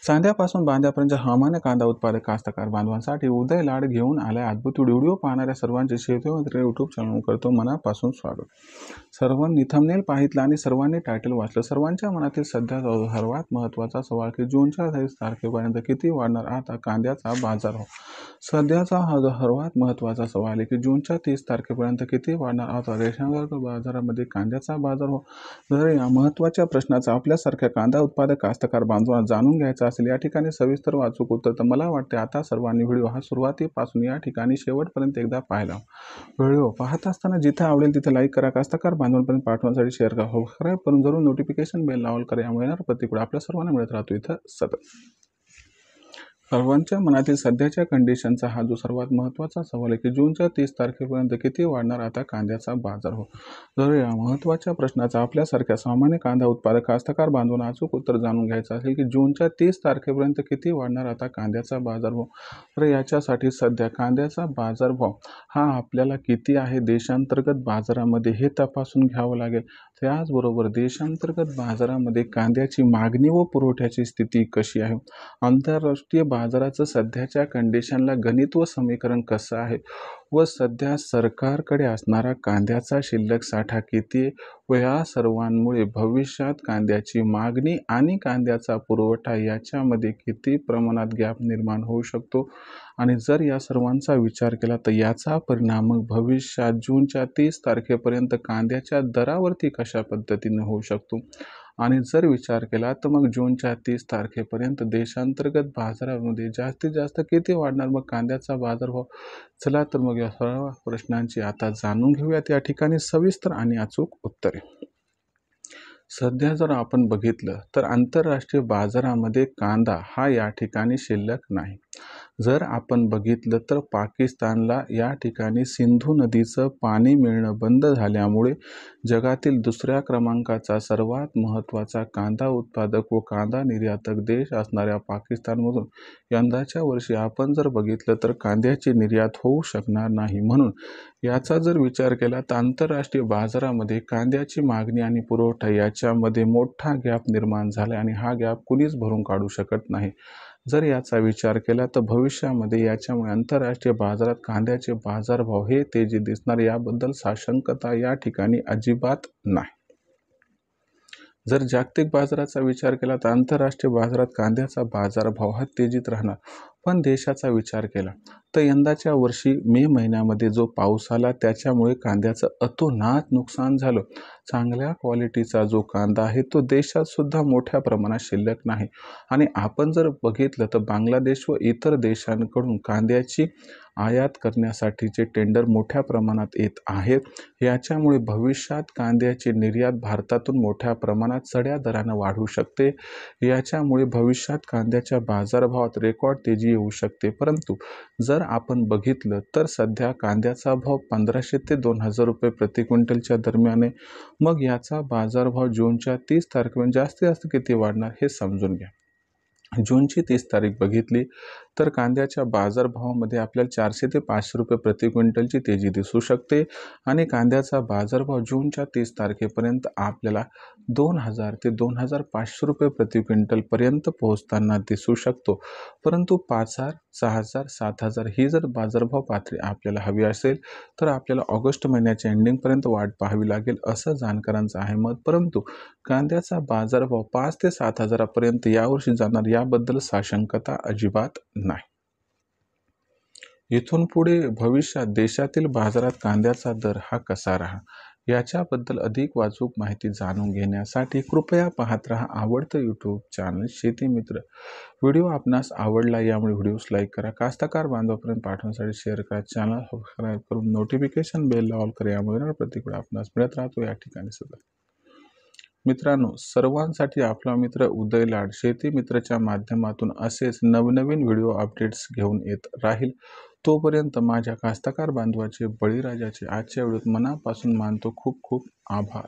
चांद्यापासून बांद्यापर्यंत हवामान कांदा उत्पादक कास्तकार बांधवांसाठी उदय लाड घेऊन आलाय अद्भुत व्हिडिओ पाहणाऱ्या सर्वांचे शेती मित्र यूट्यूब चॅनल करतो मनापासून स्वागत। सर्वांनी थंबनेल पाहितला आणि सर्वांनी टायटल वाचलं। सर्वांच्या मनातील सध्या सर्वात महत्त्वाचा सवाल की जूनच्या 23 तारखेपर्यंत किती वाढणार आता कांद्याचा बाजार भाव। सध्याचा हा सर्वात महत्त्वाचा सवाल आहे की जूनच्या 30 तारखेपर्यंत किती वाढणार आता देशांतर्गत बाजारामध्ये कांद्याचा बाजार भाव। जर या महत्त्वाच्या प्रश्नाचा आपल्यासारख्या कांदा उत्पादक कास्तकार बांधवांना जाणून घ्यायचा असेल या ठिकाणी सविस्तर वाचूक उत्तर तर मला वाटते आता सर्वांनी व्हिडिओ हा सुरुवातीपासून या ठिकाणी शेवटपर्यंत एकदा पाहायला। व्हिडिओ पाहत असताना जिथे आवडेल तिथे लाईक करा, कास्तकार बांधवांपर्यंत पाठवण्यासाठी शेअर करा, सबस्क्राईब करून जरूर नोटिफिकेशन बेल लावल करा, यामुळे येणार प्रतिक्रिया आपल्या सर्वांना मिळत राहतो इथं सतत। सर्वांच्या मनातील सध्याच्या कंडिशनचा हा जो सर्वात महत्त्वाचा सवाल आहे की जूनच्या 30 तारखेपर्यंत किती वाढणार आता कांद्याचा बाजार भाव। जर या महत्त्वाच्या प्रश्नाचा आपल्यासारख्या सामान्य कांदा उत्पादक कास्तकार बांधवांना अचूक उत्तर जाणून घ्यायचं असेल की जूनच्या 30 तारखेपर्यंत किती वाढणार आता कांद्याचा बाजार भाव, तर याच्यासाठी सध्या कांद्याचा बाजार भाव हा आपल्याला किती आहे देशांतर्गत बाजारामध्ये हे तपासून घ्यावं लागेल। त्याचबरोबर देशांतर्गत बाजारामध्ये कांद्याची मागणी व पुरवठ्याची स्थिती कशी आहे, आंतरराष्ट्रीय बाजाराचं सध्याच्या कंडिशनला गणित व समीकरण कसं आहे व सध्या सरकारकडे असणारा कांद्याचा शिल्लक साठा किती आहे व या सर्वांमुळे भविष्यात कांद्याची मागणी आणि कांद्याचा पुरवठा याच्यामध्ये किती प्रमाणात गॅप निर्माण होऊ शकतो आणि जर या सर्वांचा विचार केला तर याचा परिणाम भविष्यात जूनच्या 30 तारखेपर्यंत कांद्याच्या दरावरती कशा पद्धतीने होऊ शकतो आणि जर विचार केला तर मग जूनच्या 30 तारखेपर्यंत देशांतर्गत बाजारामध्ये जास्तीत जास्त किती वाढणार मग कांद्याचा बाजारभाव। चला तर मग या सर्व प्रश्नांची आता जाणून घेऊयात या ठिकाणी सविस्तर आणि अचूक उत्तरे। सध्या जर आपण बघितलं तर आंतरराष्ट्रीय बाजारामध्ये कांदा हा या ठिकाणी शिल्लक नाही। जर आपण बघितलं तर पाकिस्तानला या ठिकाणी सिंधू नदीचं पाणी मिळणं बंद झाल्यामुळे जगातील दुसऱ्या क्रमांकाचा सर्वात महत्त्वाचा कांदा उत्पादक व कांदा निर्यातक देश असणाऱ्या पाकिस्तानमधून यंदाच्या वर्षी आपण जर बघितलं तर कांद्याची निर्यात होऊ शकणार नाही। म्हणून याचा जर विचार केला तर आंतरराष्ट्रीय बाजारामध्ये कांद्याची मागणी आणि पुरवठा याच्यामध्ये मोठा गॅप निर्माण झाला आणि हा गॅप कुणीच भरून काढू शकत नाही। जर याचा विचार केला तर भविष्यामध्ये याच्यामुळे आंतरराष्ट्रीय बाजारात कांद्याचे बाजारभाव हे तेजी दिसणार याबद्दल साशंकता या ठिकाणी अजिबात नाही। जर जागतिक बाजाराचा विचार केला तर आंतरराष्ट्रीय बाजारात कांद्याचा बाजारभाव हा तेजीत राहणार, पण देशाचा विचार केला तर यंदाच्या वर्षी मे महिन्यामध्ये जो पाऊस आला त्याच्यामुळे कांद्याचं अतोनात नुकसान झालं। चांगल्या क्वालिटीचा जो कांदा आहे तो देशात सुद्धा मोठ्या प्रमाणात शिल्लक नाही आणि आपण जर बघितलं तर बांगलादेश व इतर देशांकडून कांद्याची आयात करण्यासाठीचे टेंडर मोठ्या प्रमाणात येत आहेत। याच्यामुळे भविष्यात कांद्याची निर्यात भारतातून मोठ्या प्रमाणात चढ्या दरानं वाढू शकते। याच्यामुळे भविष्यात कांद्याच्या बाजारभावात रेकॉर्ड तेजी येऊ शकते। परंतु जर आपण बघितलं तर सध्या कांद्याचा भाव 1500 ते 2000 रुपये प्रति क्विंटलच्या दरम्यान आहे। मग याचा बाजारभाव जूनच्या 30 तारखेपर्यंत जास्तीत जास्त किती वाढणार हे समजून घ्या। जूनची 30 तारीख बघितली तर कांद्याच्या बाजारभावामध्ये आपल्याला 400 ते 500 रुपये प्रति क्विंटलची तेजी दिसू शकते आणि कांद्याचा बाजारभाव जूनच्या 30 तारखेपर्यंत आपल्याला 2000 ते 2500 रुपये प्रति क्विंटलपर्यंत पोहोचताना दिसू शकतो। परंतु 5000, 6000, 7000 ही जर बाजारभाव पातळी आपल्याला हवी असेल तर आपल्याला ऑगस्ट महिन्याच्या एंडिंगपर्यंत वाट पाहावी लागेल असं जाणकारांचं आहे मत। परंतु कांद्याचा बाजारभाव 5 ते 7000 पर्यंत यावर्षी जाणार याबद्दल साशंकता अजिबात नाही। इथून पुढे भविष्यात देशातील बाजारात कांद्याचा दर हा कसा राहा याच्याबद्दल अधिक वाचूक माहिती जाणून घेण्यासाठी कृपया पाहत रहा आवडतं यूट्यूब चॅनल शेती मित्र। व्हिडिओ आपणास आवडला यामुळे व्हिडिओस लाईक करा, कास्तकार बांधवांपर्यंत पाठवण्यासाठी शेअर करा, चॅनल सबस्क्राईब करून नोटिफिकेशन बेल लावल करा, यामुळे प्रतिक्रिया आपणास मिळत राहतो या ठिकाणी सतत। मित्रांनो, सर्वांसाठी आपला मित्र उदय लाड शेती मित्रच्या माध्यमातून असेच नवनवीन व्हिडिओ अपडेट्स घेऊन येत राहील। तोपर्यंत माझ्या कास्तकार बांधवाचे बळीराजाचे आजच्या व्हिडिओत मनापासून मानतो खूप खूप आभार।